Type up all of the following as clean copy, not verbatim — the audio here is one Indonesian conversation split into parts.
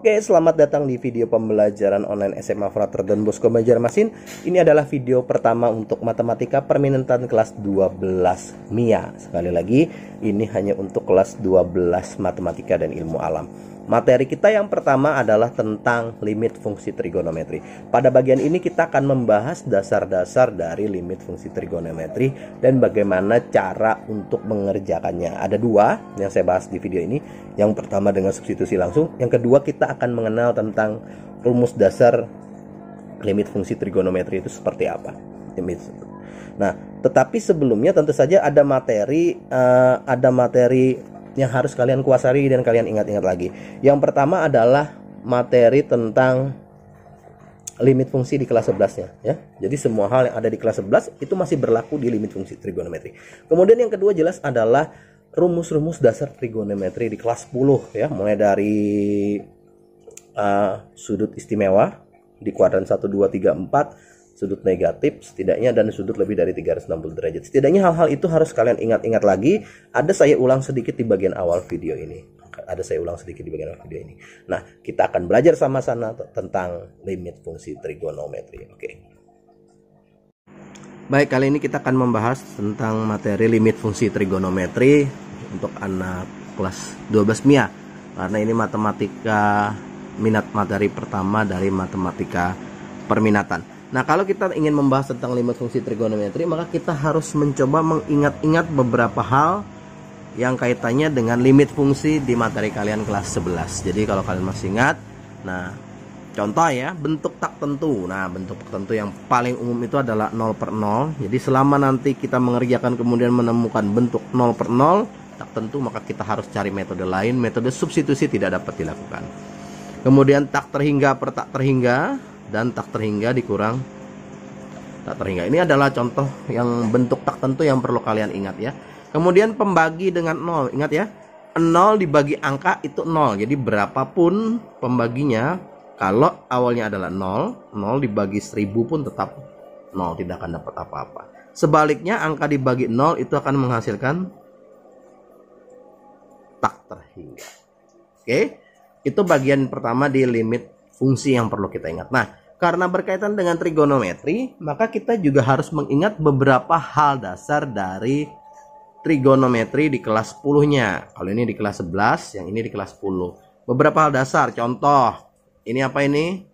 Oke, selamat datang di video pembelajaran online SMA Frater Don Bosco Banjarmasin. Ini adalah video pertama untuk matematika permintaan kelas 12 MIA. Sekali lagi, ini hanya untuk kelas 12 matematika dan ilmu alam. Materi kita yang pertama adalah tentang limit fungsi trigonometri. Pada bagian ini kita akan membahas dasar-dasar dari limit fungsi trigonometri dan bagaimana cara untuk mengerjakannya. Ada dua yang saya bahas di video ini. Yang pertama dengan substitusi langsung. Yang kedua kita akan mengenal tentang rumus dasar limit fungsi trigonometri itu seperti apa. Nah, tetapi sebelumnya tentu saja ada materi yang harus kalian kuasai dan kalian ingat-ingat lagi. Yang pertama adalah materi tentang limit fungsi di kelas 11-nya ya. Jadi semua hal yang ada di kelas 11 itu masih berlaku di limit fungsi trigonometri. Kemudian yang kedua jelas adalah rumus-rumus dasar trigonometri di kelas 10 ya, mulai dari sudut istimewa di kuadran 1 2 3 4, sudut negatif setidaknya, dan sudut lebih dari 360 derajat. Setidaknya hal-hal itu harus kalian ingat-ingat lagi. Ada saya ulang sedikit di bagian awal video ini. Nah, kita akan belajar sama-sama tentang limit fungsi trigonometri. Oke. Baik, kali ini kita akan membahas tentang materi limit fungsi trigonometri untuk anak kelas 12 MIA. Karena ini matematika minat materi pertama dari matematika perminatan. Nah, kalau kita ingin membahas tentang limit fungsi trigonometri, maka kita harus mencoba mengingat-ingat beberapa hal yang kaitannya dengan limit fungsi di materi kalian kelas 11. Jadi kalau kalian masih ingat, nah contoh ya, bentuk tak tentu. Nah, bentuk tak tentu yang paling umum itu adalah 0 per 0. Jadi selama nanti kita mengerjakan kemudian menemukan bentuk 0 per 0 tak tentu, maka kita harus cari metode lain. Metode substitusi tidak dapat dilakukan. Kemudian tak terhingga per tak terhingga, dan tak terhingga dikurang tak terhingga. Ini adalah contoh yang bentuk tak tentu yang perlu kalian ingat ya. Kemudian pembagi dengan 0. Ingat ya, 0 dibagi angka itu 0. Jadi berapapun pembaginya, kalau awalnya adalah 0, 0 dibagi 1000 pun tetap 0, tidak akan dapat apa-apa. Sebaliknya, angka dibagi 0 itu akan menghasilkan tak terhingga. Oke, itu bagian pertama di limit fungsi yang perlu kita ingat. Nah, karena berkaitan dengan trigonometri, maka kita juga harus mengingat beberapa hal dasar dari trigonometri di kelas 10-nya. Kalau ini di kelas 11, yang ini di kelas 10. Beberapa hal dasar, contoh, ini apa ini?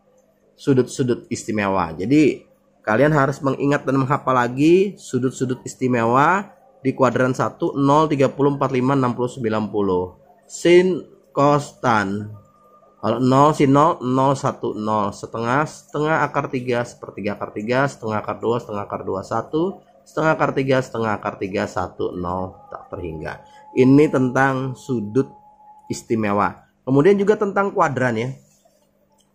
Sudut-sudut istimewa. Jadi, kalian harus mengingat dan menghafal lagi sudut-sudut istimewa di kuadran 1, 0, 30, 45, 60, 90. Sin, cos, tan. Kalau 0 sin 0, 0, 1, 0, setengah akar 3, sepertiga akar 3, setengah akar 2, setengah akar 2, 1, setengah akar 3, setengah akar 3, 1, 0, tak terhingga. Ini tentang sudut istimewa. Kemudian juga tentang kuadran ya.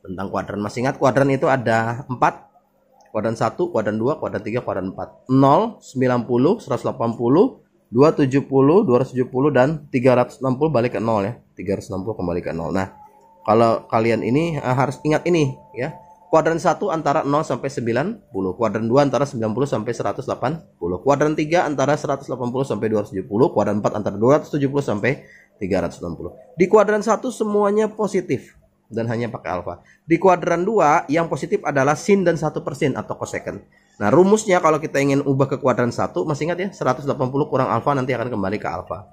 Tentang kuadran, masih ingat kuadran itu ada 4. Kuadran 1, kuadran 2, kuadran 3, kuadran 4. 0, 90, 180, 270, 270, dan 360 balik ke 0 ya. 360 kembali ke 0. Nah, kalau kalian ini harus ingat ini ya. Kuadran 1 antara 0 sampai 90, kuadran 2 antara 90 sampai 180, kuadran 3 antara 180 sampai 270, kuadran 4 antara 270 sampai 360. Di kuadran 1 semuanya positif dan hanya pakai alfa. Di kuadran 2 yang positif adalah sin dan 1% atau cosecant. Nah, rumusnya kalau kita ingin ubah ke kuadran 1, masih ingat ya, 180 kurang alfa nanti akan kembali ke alfa.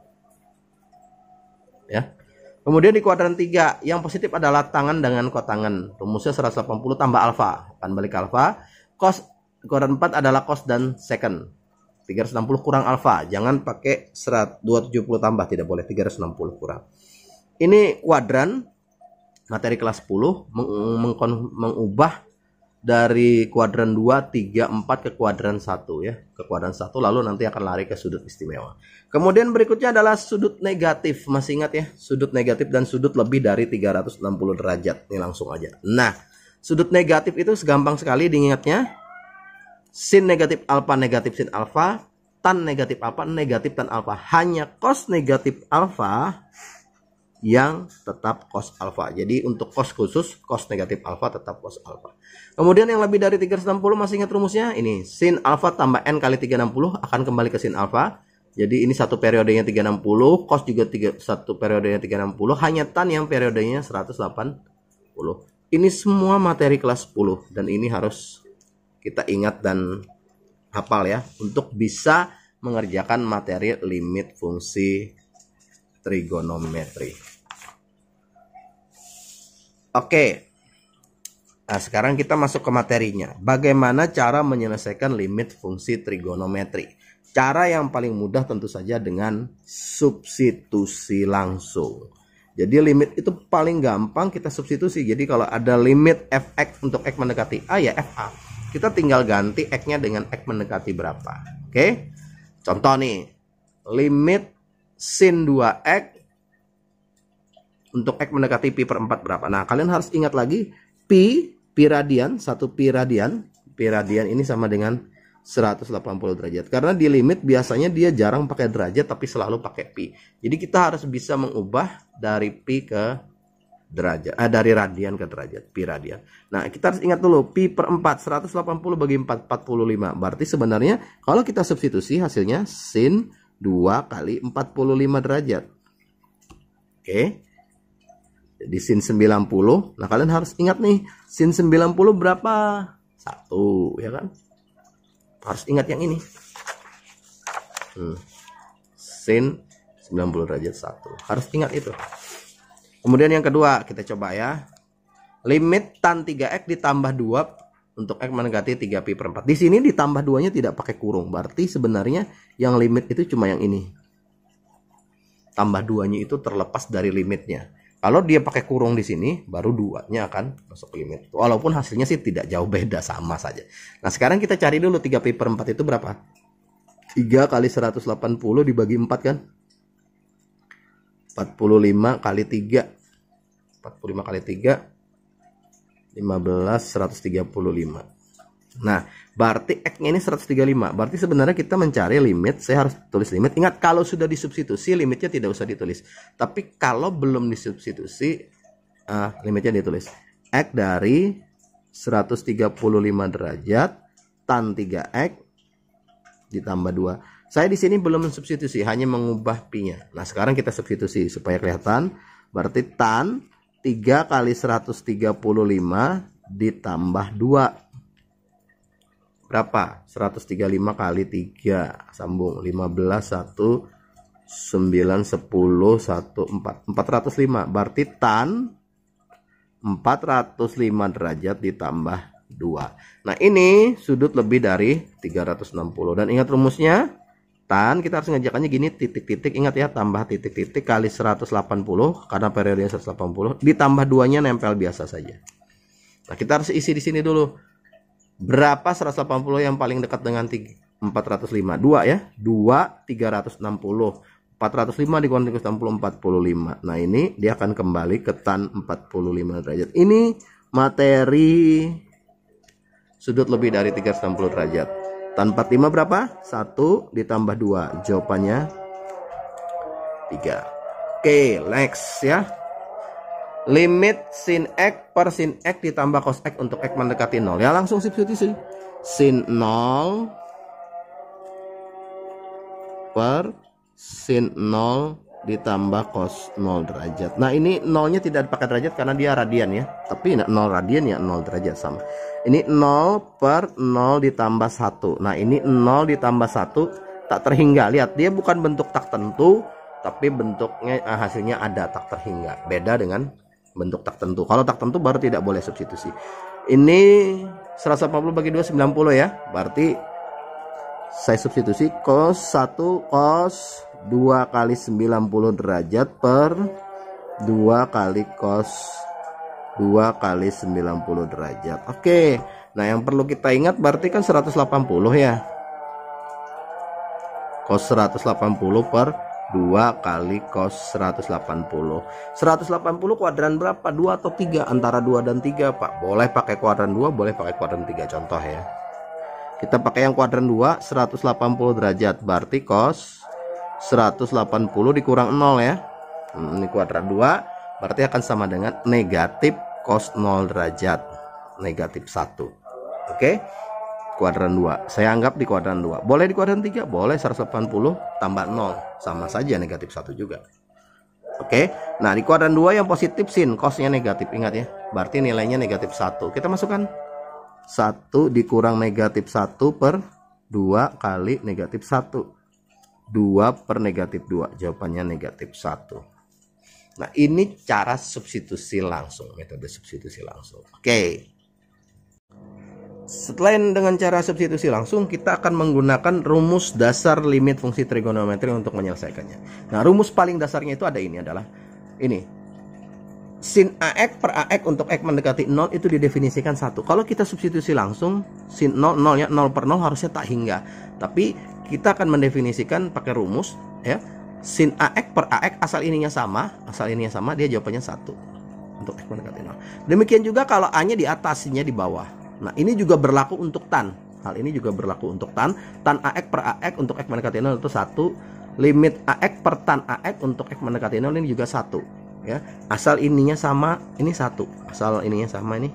Ya. Kemudian di kuadran 3 yang positif adalah tangan dengan kotangan. Rumusnya 180 tambah alfa, akan balik ke alfa. Cos kuadran 4 adalah cos dan secant. 360 kurang alfa, jangan pakai 270 tambah, tidak boleh, 360 kurang. Ini kuadran materi kelas 10 mengubah dari kuadran 2, 3, 4 ke kuadran 1 ya. Ke kuadran 1 lalu nanti akan lari ke sudut istimewa. Kemudian berikutnya adalah sudut negatif. Masih ingat ya, sudut negatif dan sudut lebih dari 360 derajat. Ini langsung aja. Nah, sudut negatif itu segampang sekali diingatnya. Sin negatif alfa negatif sin alfa, tan negatif alfa negatif tan alfa. Hanya cos negatif alfa yang tetap cos alfa. Jadi untuk cos khusus, cos negatif alfa tetap cos alfa. Kemudian yang lebih dari 360 masih ingat rumusnya? Ini sin alfa tambah n kali 360 akan kembali ke sin alfa. Jadi ini satu periodenya 360, cos juga satu periodenya 360, hanya tan yang periodenya 180 Ini semua materi kelas 10 dan ini harus kita ingat dan hafal ya untuk bisa mengerjakan materi limit fungsi trigonometri. Oke. Nah, sekarang kita masuk ke materinya. Bagaimana cara menyelesaikan limit fungsi trigonometri? Cara yang paling mudah tentu saja dengan substitusi langsung. Jadi limit itu paling gampang kita substitusi. Jadi kalau ada limit fx untuk x mendekati a ya fa. Kita tinggal ganti x-nya dengan x mendekati berapa. Oke. Contoh nih. Limit sin 2x untuk x mendekati pi per 4 berapa? Nah, kalian harus ingat lagi pi radian, 1 pi radian. Pi radian ini sama dengan 180 derajat. Karena di limit biasanya dia jarang pakai derajat tapi selalu pakai pi. Jadi kita harus bisa mengubah dari pi ke derajat, dari radian ke derajat, pi radian. Nah, kita harus ingat dulu pi per 4, 180 bagi 4, 45. Berarti sebenarnya kalau kita substitusi hasilnya sin 2 kali 45 derajat. Oke. Jadi sin 90. Nah, kalian harus ingat nih, sin 90 berapa? 1, ya kan? Harus ingat yang ini. Sin 90 derajat 1. Harus ingat itu. Kemudian yang kedua, kita coba ya. Limit tan 3x ditambah 2 untuk x mendekati 3 pi per 4. Di sini ditambah 2-nya tidak pakai kurung. Berarti sebenarnya yang limit itu cuma yang ini. Tambah 2-nya itu terlepas dari limitnya. Kalau dia pakai kurung di sini, baru 2-nya akan masuk limit. Walaupun hasilnya sih tidak jauh beda, sama saja. Nah, sekarang kita cari dulu 3 pi per 4 itu berapa? 3 kali 180 dibagi 4 kan? 45 kali 3. 45 kali 3. 15, 135. Nah, berarti x-nya ini 135. Berarti sebenarnya kita mencari limit. Saya harus tulis limit. Ingat, kalau sudah disubstitusi, limitnya tidak usah ditulis. Tapi kalau belum disubstitusi, limitnya ditulis. X dari 135 derajat tan 3x ditambah 2. Saya di sini belum mensubstitusi, hanya mengubah pi-nya. Nah, sekarang kita substitusi supaya kelihatan. Berarti tan 3 kali 135 ditambah 2. Berapa? 135 kali 3. Sambung. 15, 1, 9, 10, 1, 4. 405. Berarti tan 405 derajat ditambah 2. Nah, ini sudut lebih dari 360. Dan ingat rumusnya. Tan, kita harus ngajakannya gini, titik-titik. Ingat ya, tambah titik-titik kali 180. Karena periodenya 180. Ditambah 2-nya nempel biasa saja. Nah, kita harus isi di sini dulu. Berapa 180 yang paling dekat dengan 405? 2 ya. 2, 360. 405 dikurangi 360, 45. Nah, ini dia akan kembali ke tan 45 derajat. Ini materi sudut lebih dari 360 derajat. Tan 45 berapa? 1 ditambah 2. Jawabannya 3. Oke, next ya. Limit sin x per sin x ditambah cos x untuk x mendekati 0. Ya, langsung substitusi. Sin 0 per sin 0 ditambah cos 0 derajat. Nah, ini 0-nya tidak pakai derajat karena dia radian ya. Tapi 0 radian ya 0 derajat sama. Ini 0 per 0 ditambah 1. Nah, ini 0 ditambah 1 tak terhingga. Lihat, dia bukan bentuk tak tentu, tapi bentuknya hasilnya ada tak terhingga. Beda dengan bentuk tak tentu. Kalau tak tentu baru tidak boleh substitusi. Ini 180 bagi 2, 90 ya. Berarti saya substitusi cos 1 cos 2 kali 90 derajat per 2 kali cos 2 kali 90 derajat. Oke. Nah, yang perlu kita ingat berarti kan 180 ya. Cos 180 per 2 kali cos 180. 180 kuadran berapa? 2 atau 3? Antara 2 dan 3, Pak. Boleh pakai kuadran 2, boleh pakai kuadran 3. Contoh ya. Kita pakai yang kuadran 2, 180 derajat. Berarti cos 180 dikurang 0 ya. Ini kuadran 2. Berarti akan sama dengan negatif cos 0 derajat. Negatif 1. Oke. Kuadran 2. Saya anggap di kuadran 2. Boleh di kuadran 3? Boleh. 180 tambah 0. Sama saja negatif 1 juga. Oke. Nah, di kuadran 2 yang positif sin, cosnya negatif. Ingat ya. Berarti nilainya negatif 1. Kita masukkan 1 dikurang negatif 1 per 2 kali negatif 1. 2 per negatif 2. Jawabannya negatif 1. Nah, ini cara substitusi langsung. Metode substitusi langsung. Oke. Selain dengan cara substitusi langsung, kita akan menggunakan rumus dasar limit fungsi trigonometri untuk menyelesaikannya. Nah, rumus paling dasarnya itu ada ini, adalah ini. Sin AX per AX untuk X mendekati 0 itu didefinisikan 1. Kalau kita substitusi langsung, sin 0, 0 ya, 0 per 0 harusnya tak hingga. Tapi kita akan mendefinisikan pakai rumus ya. Sin AX per AX asal ininya sama, dia jawabannya 1 untuk X mendekati 0. Demikian juga kalau A-nya di atas, C-nya di bawah. Nah, ini juga berlaku untuk tan. Hal ini juga berlaku untuk tan. Tan AX per AX untuk X mendekati 0 itu 1. Limit AX per tan AX untuk X mendekati 0 ini juga 1. Ya, asal ininya sama, ini 1. Asal ininya sama ini.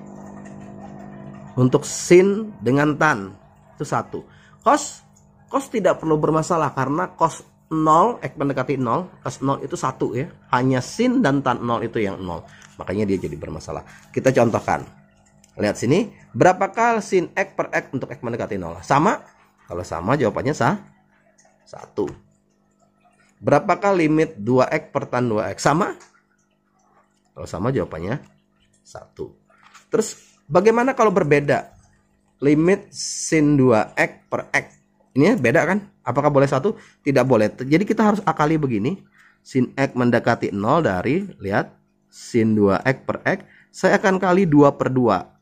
Untuk sin dengan tan itu 1. Cos tidak perlu bermasalah karena cos 0 X mendekati 0, cos 0 itu 1 ya. Hanya sin dan tan 0 itu yang 0. Makanya dia jadi bermasalah. Kita contohkan. Lihat sini, berapakah sin X per X untuk X mendekati 0? Sama? Kalau sama jawabannya 1. Berapakah limit 2X per tan 2X? Sama? Kalau sama jawabannya 1. Terus bagaimana kalau berbeda? Limit sin 2X per X. Ini beda kan? Apakah boleh 1? Tidak boleh. Jadi kita harus akali begini. Sin X mendekati 0 dari, lihat, sin 2X per X. Saya akan kali 2 per 2.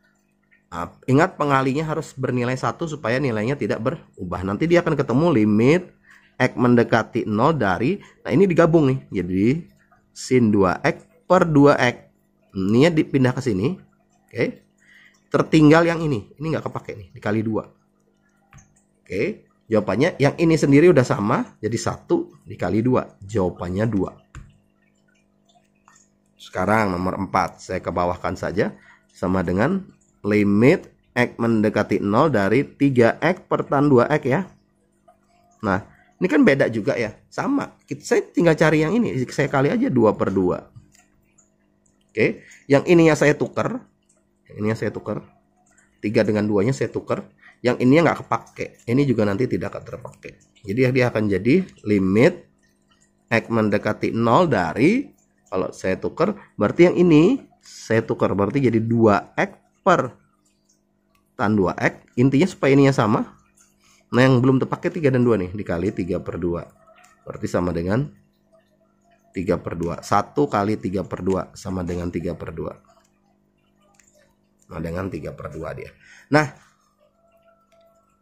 Nah, ingat pengalinya harus bernilai 1 supaya nilainya tidak berubah. Nanti dia akan ketemu limit X mendekati 0 dari, nah ini digabung nih. Jadi sin 2X per 2X. Ini dipindah ke sini. Oke. Tertinggal yang ini nggak kepake nih, dikali 2. Oke. Jawabannya yang ini sendiri udah sama, jadi 1 dikali 2. Jawabannya 2. Sekarang nomor 4, saya ke bawahkan saja, sama dengan limit X mendekati 0 dari 3X per tan 2X ya. Nah, ini kan beda juga ya. Sama. Saya tinggal cari yang ini. Saya kali aja 2 per 2. Oke. Yang ininya saya tukar. Yang ininya saya tukar. 3 dengan 2-nya saya tukar. Yang ininya nggak kepake. Ini juga nanti tidak akan terpakai. Jadi dia akan jadi limit X mendekati 0 dari, kalau saya tukar, berarti yang ini saya tukar. Berarti jadi 2X per tan 2X. Intinya supaya ininya sama. Nah, yang belum terpakai 3 dan 2 nih, dikali 3 per 2. Berarti sama dengan 3 per 2. 1 kali 3 per 2 sama dengan 3 per 2. Nah, dengan 3 per 2 dia. Nah,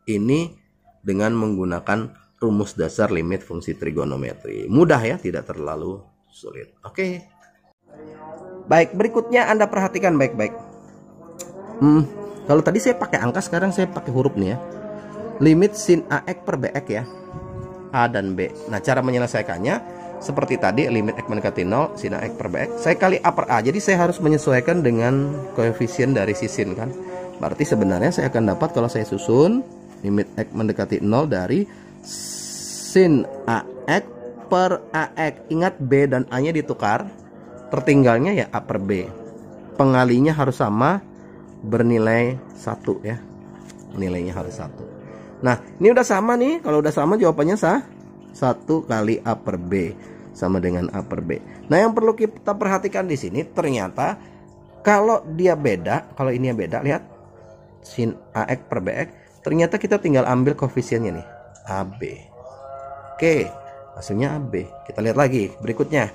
ini dengan menggunakan rumus dasar limit fungsi trigonometri. Mudah ya, tidak terlalu sulit. Oke. Baik, berikutnya Anda perhatikan baik-baik. Kalau tadi saya pakai angka, sekarang saya pakai huruf nih ya. Limit sin AX per BX ya. A dan B. Nah, cara menyelesaikannya seperti tadi, limit X mendekati 0, sin AX per BX. Saya kali A per A. Jadi saya harus menyesuaikan dengan koefisien dari si sin kan. Berarti sebenarnya saya akan dapat kalau saya susun limit X mendekati 0 dari sin AX per AX. Ingat B dan A-nya ditukar. Tertinggalnya ya A per B. Pengalinya harus sama, bernilai 1 ya. Nilainya harus 1. Nah, ini udah sama nih. Kalau udah sama jawabannya 1 kali A per B sama dengan A per B. Nah, yang perlu kita perhatikan di sini ternyata kalau dia beda, kalau ini beda, lihat sin AX per BX, ternyata kita tinggal ambil koefisiennya nih, AB. Oke, hasilnya AB. Kita lihat lagi berikutnya.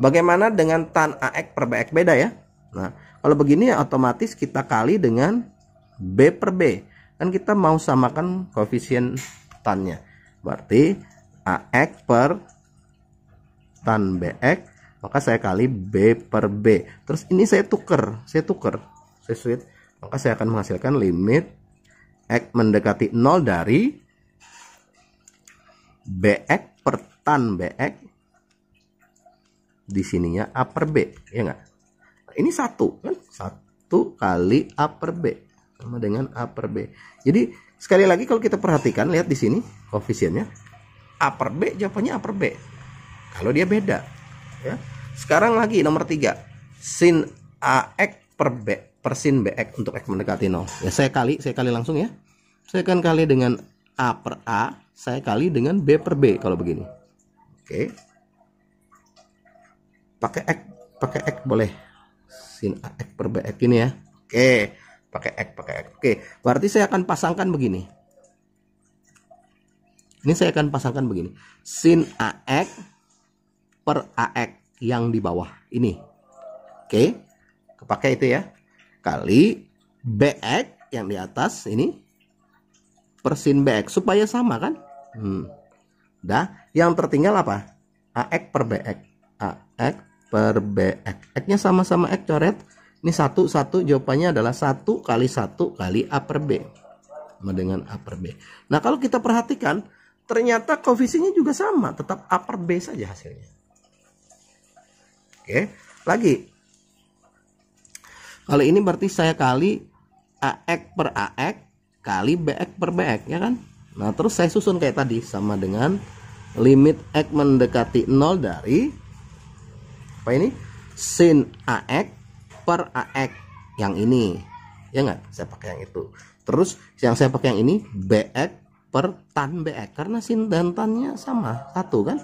Bagaimana dengan tan AX per BX? Beda ya. Nah, kalau begini ya otomatis kita kali dengan B per B. Kan kita mau samakan koefisien tannya. Berarti AX per tan BX, maka saya kali B per B. Terus ini saya tukar, saya switch. Maka saya akan menghasilkan limit X mendekati 0 dari BX per tan BX. Di sininya A per B, ya enggak? Ini 1 kan? 1 kali A per B sama dengan A per B. Jadi sekali lagi kalau kita perhatikan, lihat di sini koefisiennya A per B, jawabannya A per B. Kalau dia beda ya. Sekarang lagi nomor 3. Sin AX per sin BX untuk X mendekati 0. Ya saya kali langsung ya. Saya akan kali dengan A per A, saya kali dengan B per B kalau begini. Oke. Pakai X boleh. Sin AX per BX ini ya. Oke, pakai X. Oke, berarti saya akan pasangkan begini. Ini saya akan pasangkan begini. Sin AX per AX yang di bawah ini. Oke, kepake itu ya. Kali BX yang di atas ini per sin BX supaya sama kan? Dah, yang tertinggal apa? AX per BX. AX per BX. X-nya sama-sama X coret. Ini 1 jawabannya adalah 1 kali A per B. Sama dengan A per B. Nah, kalau kita perhatikan ternyata koefisiennya juga sama, tetap A per B saja hasilnya. Oke, lagi. Kalau ini berarti saya kali AX per AX kali BX per BX, ya kan? Nah, terus saya susun kayak tadi, sama dengan limit X mendekati 0 dari apa ini? Sin AX per AX yang ini. Ya enggak? Saya pakai yang itu. Terus yang saya pakai yang ini BX per tan BX karena sin dan tannya sama, 1 kan?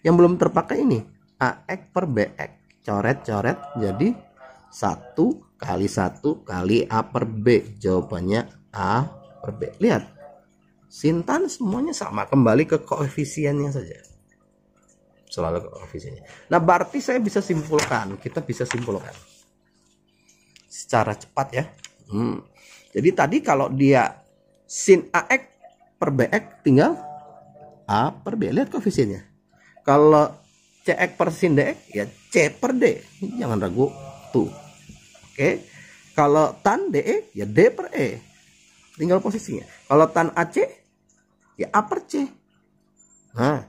Yang belum terpakai ini AX per BX. Coret-coret jadi 1 kali A per B. Jawabannya A per B. Lihat, sin tan semuanya sama, kembali ke koefisiennya saja, selalu ke koefisiennya. Nah, berarti saya bisa simpulkan, kita bisa simpulkan secara cepat ya. Jadi tadi kalau dia sin AX per BX tinggal A per B, lihat koefisiennya. Kalau CX per sin DX ya C per D, jangan ragu tuh. Oke, kalau tan DE ya D per E, tinggal posisinya. Kalau tan AC ya A per C. Nah,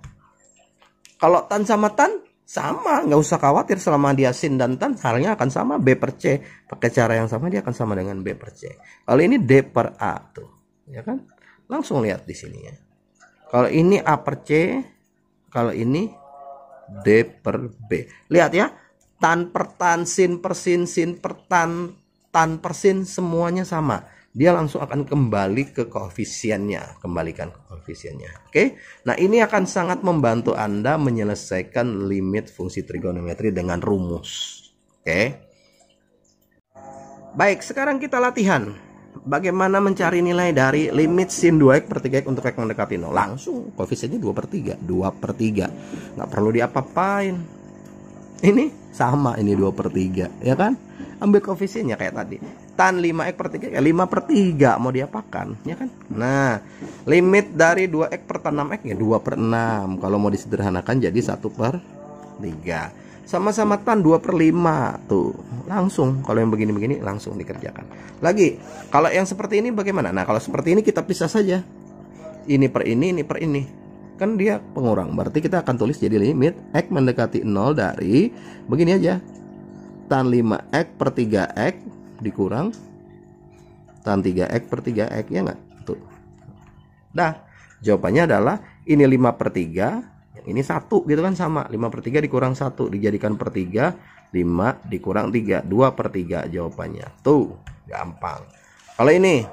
kalau tan sama tan sama, nggak usah khawatir, selama dia sin dan tan halnya akan sama, B per C. Pakai cara yang sama dia akan sama dengan B per C. Kalau ini D per A tuh, ya kan? Langsung lihat di sini ya. Kalau ini A per C, kalau ini D per B. Lihat ya, tan per tan, sin per sin, sin per tan, tan per sin, semuanya sama. Dia langsung akan kembali ke koefisiennya, kembalikan ke koefisiennya. Oke, nah ini akan sangat membantu Anda menyelesaikan limit fungsi trigonometri dengan rumus. Oke, baik, sekarang kita latihan bagaimana mencari nilai dari limit sin 2x per 3x untuk x mendekati 0. Langsung koefisiennya 2 per 3, 2 per 3, nggak perlu diapa-apain. Ini sama, ini 2 per 3, ya kan? Ambil koefisiennya kayak tadi. Tan 5x per 3 ya 5 per 3, mau diapakan, ya kan? Nah, limit dari 2x per tan 6x ya 2 per 6. Kalau mau disederhanakan jadi 1 per 3. Sama-sama tan 2 per 5. Tuh, langsung. Kalau yang begini-begini langsung dikerjakan. Lagi, kalau yang seperti ini bagaimana? Nah, kalau seperti ini kita pisah saja. Ini per ini per ini. Kan dia pengurang. Berarti kita akan tulis jadi limit x mendekati 0 dari begini aja. Tan 5x per 3x dikurang tan 3x per 3x, ya enggak? Tuh. Dah, jawabannya adalah ini 5 per 3, yang ini 1 gitu kan, sama. 5 per 3 dikurang 1 dijadikan per 3, 5 dikurang 3, 2 per 3 jawabannya. Tuh, gampang. Kalau ini,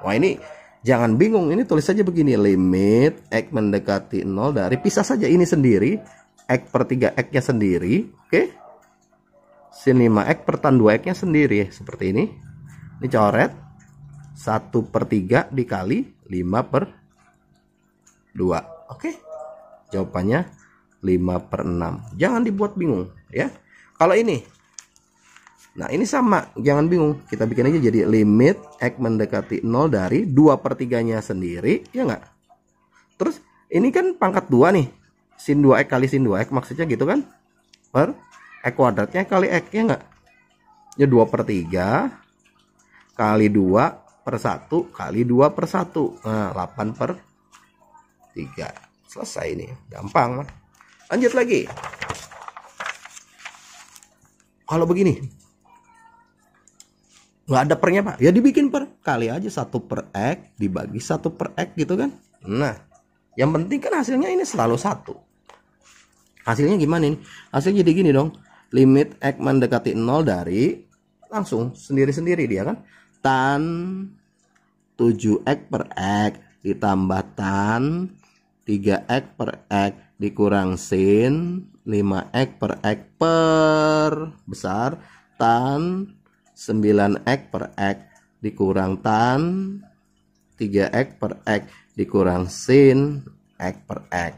wah ini jangan bingung, ini tulis saja begini, limit x mendekati 0 dari, pisah saja ini sendiri, x per 3x nya sendiri, oke? Sin 5x per tan 2x nya sendiri, seperti ini. Ini coret 1 per 3 dikali 5 per 2. Oke, jawabannya 5 per 6. Jangan dibuat bingung ya. Kalau ini, nah ini sama, jangan bingung, kita bikin aja jadi limit x mendekati 0 dari 2 per 3 nya sendiri, ya enggak? Terus ini kan pangkat 2 nih, sin 2x kali sin 2x, maksudnya gitu kan, per x kuadratnya kali x, ya enggak? Ya 2 per 3 kali 2 per 1 kali 2 per 1. Nah, 8 per 3. Selesai ini. Gampang mah. Lanjut lagi. Kalau begini, nggak ada pernya Pak, ya dibikin per. Kali aja 1 per x dibagi 1 per x gitu kan. Nah, yang penting kan hasilnya ini selalu 1. Hasilnya gimana ini? Hasilnya jadi gini dong. Limit X mendekati 0 dari, langsung sendiri-sendiri dia kan. Tan 7X per X ditambah tan 3X per X dikurang sin 5X per X per besar tan 9X per X dikurang tan 3X per X dikurang sin X per X.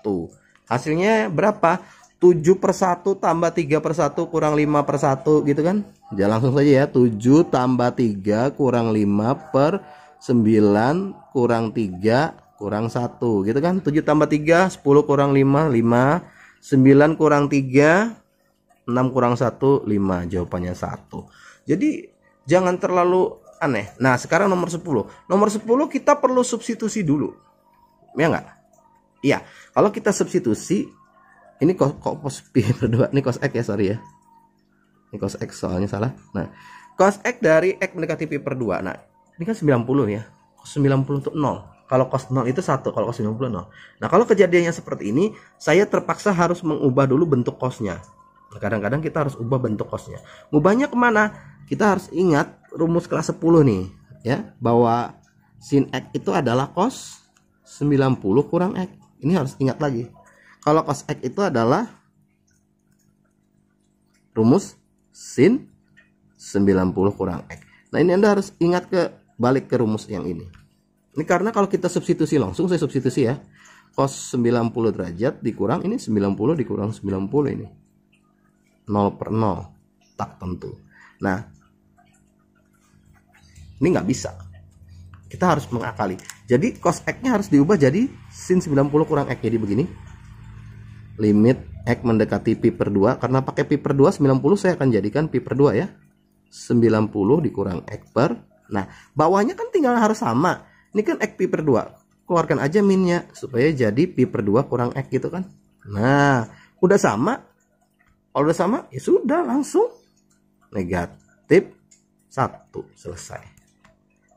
Tuh, hasilnya berapa? 7/1 tambah 3/1 kurang 5/1 gitu kan. Ya langsung saja ya, 7 tambah 3 kurang 5 per 9 kurang 3 kurang 1 gitu kan. 7 tambah 3 10 kurang 5 5, 9 kurang 3 6 kurang 1 5, jawabannya 1. Jadi jangan terlalu aneh. Nah sekarang nomor 10. Nomor 10 kita perlu substitusi dulu, ya enggak? Iya, kalau kita substitusi, ini cos pi per 2, ini cos x ya, sorry ya. Ini cos x soalnya salah. Nah, cos x dari x mendekati pi per 2. Nah, ini kan 90 ya. Cos 90 itu 0. Kalau cos 0 itu 1, kalau cos 90 0. Nah, kalau kejadiannya seperti ini, saya terpaksa harus mengubah dulu bentuk cosnya. Nah, kadang-kadang kita harus ubah bentuk cosnya. Ubahnya kemana? Kita harus ingat rumus kelas 10 nih, ya, bahwa sin x itu adalah cos 90 kurang x. Ini harus ingat lagi. Kalau cos x itu adalah rumus sin 90 kurang x. Nah ini Anda harus ingat balik ke rumus yang ini. Ini karena kalau kita substitusi langsung, saya substitusi ya. Cos 90 derajat dikurang ini 90 dikurang 90 ini. 0 per 0. Tak tentu. Nah ini nggak bisa. Kita harus mengakali. Jadi cos x-nya harus diubah jadi sin 90 kurang x. Jadi begini. Limit x mendekati pi per 2, karena pakai pi per 2 90 saya akan jadikan pi per 2 ya. 90 dikurang x per. Nah, bawahnya kan tinggal harus sama. Ini kan x pi per 2. Keluarkan aja minnya supaya jadi pi per 2 kurang x gitu kan. Nah, udah sama. Kalau udah sama, ya sudah langsung negatif 1, selesai.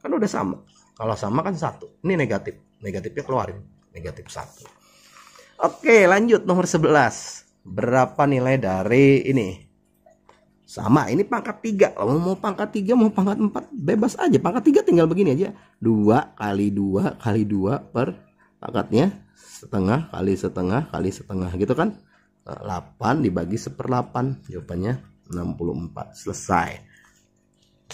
Kan udah sama. Kalau sama kan 1. Ini negatif. Negatifnya keluarin. Negatif 1. Oke, lanjut nomor 11. Berapa nilai dari ini? Sama, ini pangkat 3. Kalau mau pangkat 3, mau pangkat 4, bebas aja. Pangkat 3 tinggal begini aja. 2 kali 2 kali 2 per pangkatnya setengah kali setengah kali setengah gitu kan. 8 dibagi 1/8. Jawabannya 64. Selesai.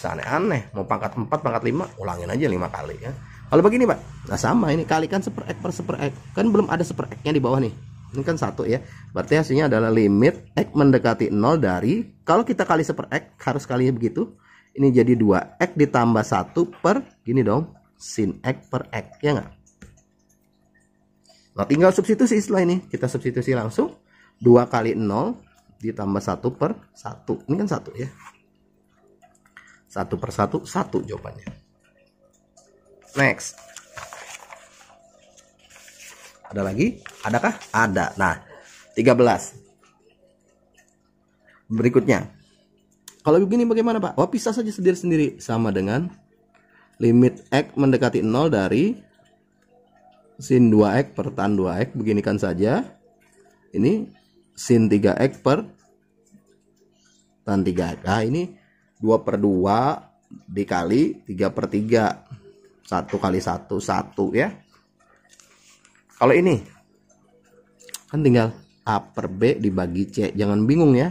Aneh-aneh. Mau pangkat 4, pangkat 5, ulangin aja 5 kali ya. Kalau begini Pak, nah sama ini kalikan 1/x per 1/x. Kan belum ada 1/x-nya di bawah nih. Ini kan 1 ya. Berarti hasilnya adalah limit x mendekati 0 dari, kalau kita kali 1/x harus kalinya begitu. Ini jadi 2x ditambah 1 per gini dong, sin x per x, ya nggak? Nah tinggal substitusi setelah ini. Kita substitusi langsung. 2 kali 0 ditambah 1 per 1. Ini kan 1 ya. 1 per 1, 1 jawabannya. Next. Ada lagi? Adakah? Ada. Nah, 13. Berikutnya. Kalau begini bagaimana Pak? Oh, pisah saja sendiri-sendiri. Sama dengan limit x mendekati 0 dari sin 2x per tan 2x. Beginikan saja. Ini sin 3x per tan 3x. Nah, ini 2/2 dikali 3/3. 1 kali 1, 1 ya. Kalau ini kan tinggal A per B dibagi C. Jangan bingung ya.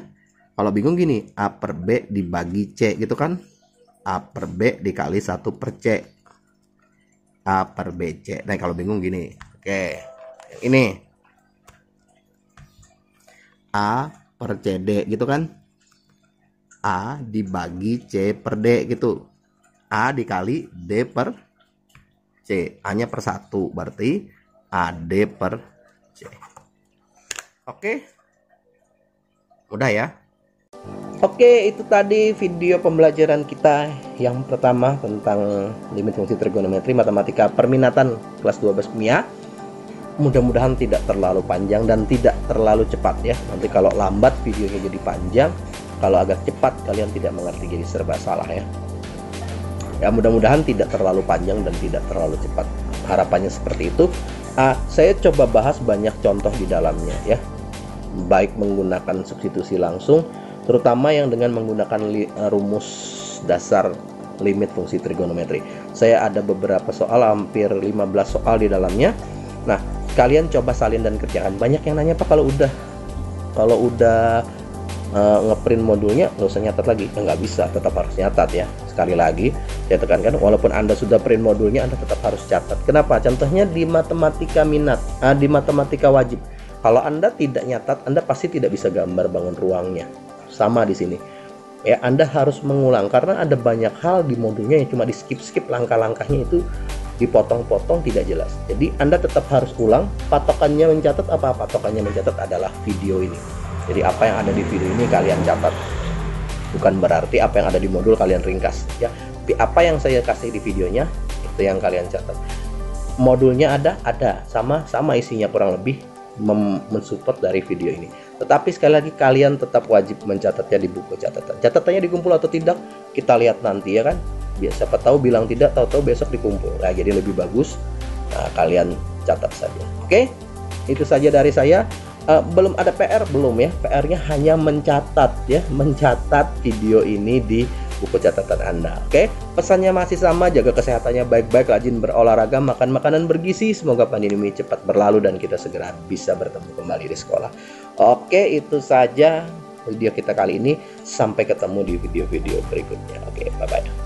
Kalau bingung gini, A per B dibagi C gitu kan. A per B dikali 1 per C. A per B C. Nah kalau bingung gini. Oke, ini A per CD gitu kan. A dibagi C per D gitu. A dikali D per C. A nya per 1. Berarti AD per C. Oke. Mudah ya. Oke, itu tadi video pembelajaran kita yang pertama tentang limit fungsi trigonometri matematika perminatan kelas 12 kimia. Mudah-mudahan tidak terlalu panjang dan tidak terlalu cepat ya. Nanti kalau lambat videonya jadi panjang, kalau agak cepat kalian tidak mengerti, jadi serba salah ya. Ya mudah-mudahan tidak terlalu panjang dan tidak terlalu cepat. Harapannya seperti itu. Saya coba bahas banyak contoh di dalamnya ya. baik menggunakan substitusi langsung, terutama yang dengan menggunakan rumus dasar limit fungsi trigonometri. Saya ada beberapa soal, hampir 15 soal di dalamnya. Nah, kalian coba salin dan kerjakan. Banyak yang nanya, Pak, kalau udah ngeprint modulnya nggak usah nyatat lagi. Nggak bisa, tetap harus nyatat ya. Sekali lagi saya tekankan, walaupun Anda sudah print modulnya, Anda tetap harus catat. Kenapa? Contohnya di matematika minat, di matematika wajib, kalau Anda tidak nyatat, Anda pasti tidak bisa gambar bangun ruangnya. Sama di sini ya, Anda harus mengulang karena ada banyak hal di modulnya yang cuma di skip langkah-langkahnya itu dipotong-potong, tidak jelas. Jadi Anda tetap harus ulang. Patokannya mencatat apa? Patokannya mencatat adalah video ini. Jadi apa yang ada di video ini kalian catat. Bukan berarti apa yang ada di modul kalian ringkas ya. Tapi apa yang saya kasih di videonya itu yang kalian catat. Modulnya ada sama isinya kurang lebih mensupport dari video ini. Tetapi sekali lagi kalian tetap wajib mencatatnya di buku catatan. Catatannya dikumpul atau tidak kita lihat nanti ya kan. Biasa siapa tahu bilang tidak, tahu-tahu besok dikumpul. Nah, jadi lebih bagus kalian catat saja. Oke? Itu saja dari saya. Belum ada PR, belum ya. PR-nya hanya mencatat ya, mencatat video ini di buku catatan Anda. Oke? Pesannya masih sama, jaga kesehatannya baik-baik, rajin berolahraga, makan makanan bergizi. Semoga pandemi cepat berlalu dan kita segera bisa bertemu kembali di sekolah. Oke, itu saja video kita kali ini. Sampai ketemu di video-video berikutnya. Oke, bye-bye.